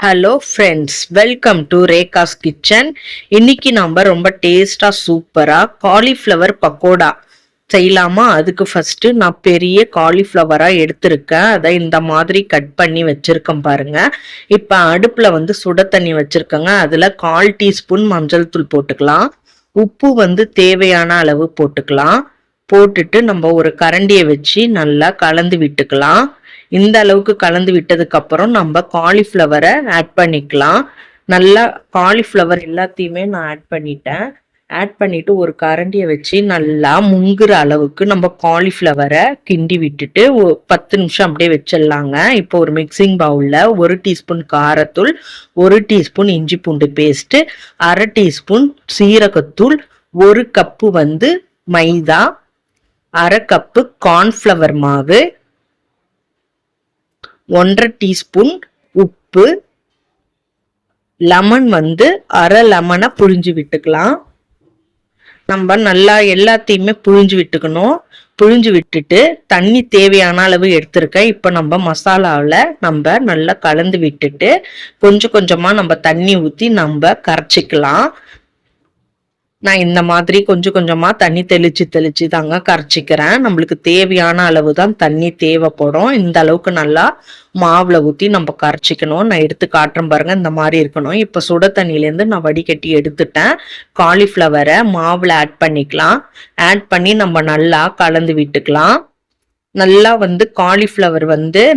Hello friends, welcome to Rekha's kitchen. இன்னைக்கு நம்ம ரொம்ப டேஸ்டா சூப்பரா காலிஃப்ளவர் பக்கோடா செய்யலாமா? அதுக்கு ஃபர்ஸ்ட் நான் பெரிய காலிஃப்ளவரா எடுத்திருக்கேன். அதை இந்த மாதிரி கட் பண்ணி வச்சிருக்கேன் பாருங்க. இப்ப அடுப்புல சுட தண்ணி வச்சிருக்கேங்க. அதுல 1/4 டீஸ்பூன் மஞ்சள் தூள் போட்டுக்கலாம். உப்பு தேவையான அளவு போட்டுக்கலாம். போட்டுட்டு நம்ம ஒரு கரண்டியை வச்சு நல்லா கலந்து விட்டுக்கலாம். இந்த அளவுக்கு கலந்து விட்டதுக்கு அப்புறம் நம்ம காலிஃப்ளவரை ஆட் பண்ணிக்கலாம். நல்லா காலிஃப்ளவர் எல்லாத்தையுமே நான் ஆட் பண்ணிட்டேன். ஆட் பண்ணிட்டு ஒரு கரண்டியை வச்சு நல்லா முங்குற அளவுக்கு நம்ம காலிஃப்ளவரை கிண்டி விட்டுட்டு 10 நிமிஷம் அப்படியே வச்சிடலாங்க. இப்போ ஒரு மிக்சிங் பவுல்ல 1 டீஸ்பூன் காரத்தூள், 1 டீஸ்பூன் இஞ்சி பூண்டு பேஸ்ட், 1/2 டீஸ்பூன் சீரகத்தூள், 1 கப்பு மைதா, 1/2 கப்பு கார்ன்ஃப்ளவர் மாவு, 1/2 டீஸ்பூன் உப்பு, லெமன் 1/2 லெமனை புழிஞ்சு விட்டுக்கலாம். நம்ம நல்லா எல்லாத்தையுமே புழிஞ்சு விட்டுக்கணும். புழிஞ்சு விட்டுட்டு தண்ணி தேவையான அளவு எடுத்திருக்கேன். இப்போ நம்ம மசாலாவில் நம்ம நல்லா கலந்து விட்டுட்டு கொஞ்சம் கொஞ்சமா நம்ம தண்ணி ஊற்றி நம்ம கரைச்சிக்கலாம். நான் இந்த மாதிரி கொஞ்சம் கொஞ்சமா தண்ணி தெளிச்சு தாங்க கரைச்சிக்கிறேன். நம்மளுக்கு தேவையான அளவு தான் தண்ணி தேவைப்படும். இந்த அளவுக்கு நல்லா மாவுல ஊற்றி நம்ம கரைச்சிக்கணும். நான் எடுத்து காட்டுறேன் பாருங்க, இந்த மாதிரி இருக்கணும். இப்போ சுட தண்ணியிலேருந்து நான் வடிகட்டி எடுத்துட்டேன். காலிஃப்ளவரை மாவுல ஆட் பண்ணிக்கலாம். ஆட் பண்ணி நம்ம நல்லா கலந்து விட்டுக்கலாம். நல்லா காலிஃப்ளவர்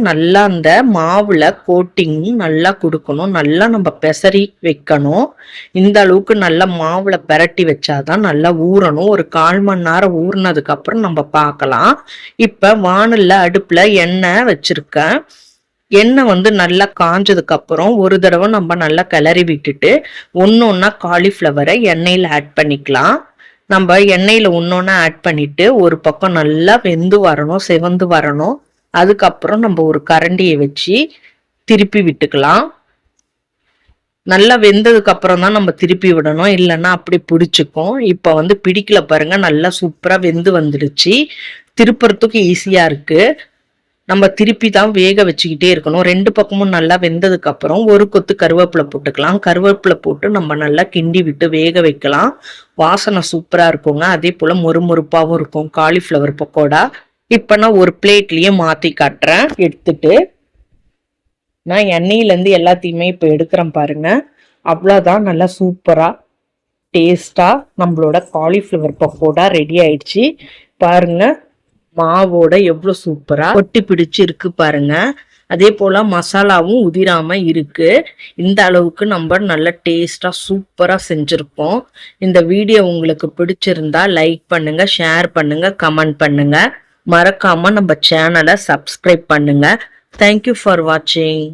நல்லா அந்த மாவுல கோட்டிங் நல்லா கொடுக்கணும். நல்லா நம்ம பெசரி வைக்கணும். இந்த அளவுக்கு நல்லா மாவுல பெரட்டி வச்சாதான் நல்லா ஊறணும். ஒரு 1/4 மணி நேரம் ஊறினதுக்கு அப்புறம் நம்ம பார்க்கலாம். இப்ப வானல்ல அடுப்புல எண்ணெய் வச்சிருக்கேன். எண்ணெய் நல்லா காஞ்சதுக்கு அப்புறம் ஒரு தடவை நம்ம நல்லா கிளறி விட்டுட்டு ஒன்னொன்னா காலிஃப்ளவரை எண்ணெயில ஆட் பண்ணிக்கலாம். நம்ம எண்ணெயில ஒன்னொன்னா ஆட் பண்ணிட்டு ஒரு பக்கம் நல்லா வெந்து வரணும், செவந்து வரணும். அதுக்கப்புறம் நம்ம ஒரு கரண்டியை வச்சு திருப்பி விட்டுக்கலாம். நல்லா வெந்ததுக்கு அப்புறம் தான் நம்ம திருப்பி விடணும், இல்லைன்னா அப்படி பிடிச்சிக்கும். இப்ப பிடிக்கல பாருங்க, நல்லா சூப்பரா வெந்து வந்துடுச்சு. திருப்புறதுக்கு ஈஸியா இருக்கு. நம்ம திருப்பி தான் வேக வச்சுக்கிட்டே இருக்கணும். 2 பக்கமும் நல்லா வெந்ததுக்கு அப்புறம் ஒரு கொத்து கருவேப்பிலை போட்டுக்கலாம். கருவேப்பிலை போட்டு நம்ம நல்லா கிண்டி விட்டு வேக வைக்கலாம். வாசனை சூப்பரா இருக்குங்க. அதே போல மொறுமொறுப்பாகவும் இருக்கும் காலிஃப்ளவர் பக்கோடா. இப்ப நான் ஒரு பிளேட்லயே மாத்தி காட்டுறேன். எடுத்துட்டு நான் எண்ணெயிலேருந்து எல்லாத்தையுமே இப்போ எடுக்கிறேன் பாருங்க. அவ்வளோதான், நல்லா சூப்பரா டேஸ்டா நம்மளோட காலிஃப்ளவர் பக்கோடா ரெடி ஆயிடுச்சு பாருங்க. மாவோட எவ்வளவு சூப்பரா ஒட்டி பிடிச்சு இருக்கு பாருங்க. அதே போல மசாலாவும் உதிராம இருக்கு. இந்த அளவுக்கு நம்ம நல்ல டேஸ்டா சூப்பரா செஞ்சிருக்கோம். இந்த வீடியோ உங்களுக்கு பிடிச்சிருந்தா லைக் பண்ணுங்க, ஷேர் பண்ணுங்க, கமெண்ட் பண்ணுங்க. மறக்காம நம்ம சேனலை சப்ஸ்கிரைப் பண்ணுங்க. தேங்க்யூ ஃபார் வாட்சிங்.